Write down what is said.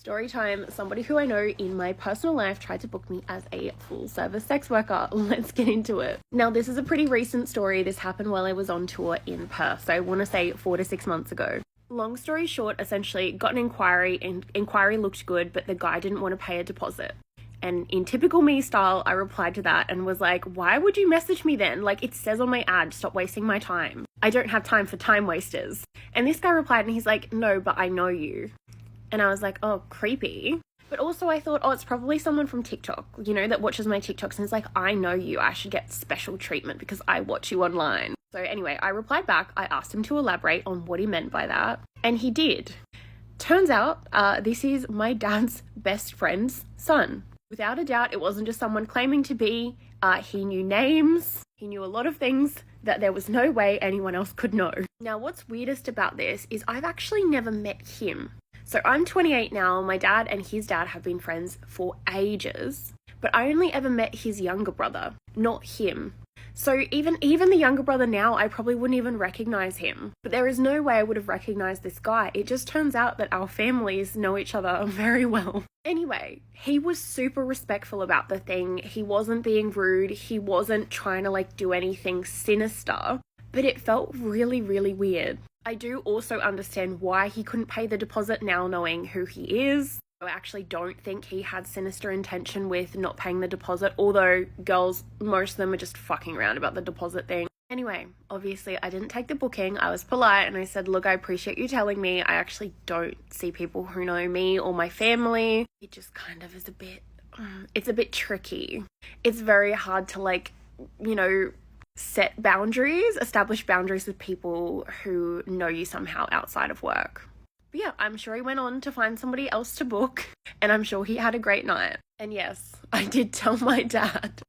Story time. Somebody who I know in my personal life tried to book me as a full service sex worker. Let's get into it. Now, this is a pretty recent story. This happened while I was on tour in Perth. So I want to say 4 to 6 months ago. Long story short, essentially got an inquiry and inquiry looked good, but the guy didn't want to pay a deposit. And in typical me style, I replied to that and was like, why would you message me then? Like, it says on my ad, stop wasting my time. I don't have time for time wasters. And this guy replied and he's like, no, but I know you. And I was like, oh, creepy. But also I thought, oh, it's probably someone from TikTok, you know, that watches my TikToks and is like, I know you. I should get special treatment because I watch you online. So anyway, I replied back. I asked him to elaborate on what he meant by that. And he did. Turns out this is my dad's best friend's son. Without a doubt, it wasn't just someone claiming to be. He knew names. He knew a lot of things that there was no way anyone else could know. Now, what's weirdest about this is I've actually never met him. So I'm 28 now. My dad and his dad have been friends for ages, but I only ever met his younger brother, not him. So even the younger brother now, I probably wouldn't even recognize him. But there is no way I would have recognized this guy. It just turns out that our families know each other very well. Anyway, he was super respectful about the thing. He wasn't being rude. He wasn't trying to do anything sinister, but it felt really, really weird. I do also understand why he couldn't pay the deposit now knowing who he is. I actually don't think he had sinister intention with not paying the deposit, although girls, most of them are just fucking around about the deposit thing. Anyway, obviously I didn't take the booking. I was polite and I said, look, I appreciate you telling me. I actually don't see people who know me or my family. It just kind of is it's a bit tricky. It's very hard to establish boundaries with people who know you somehow outside of work. But yeah, I'm sure he went on to find somebody else to book, and I'm sure he had a great night. And yes, I did tell my dad.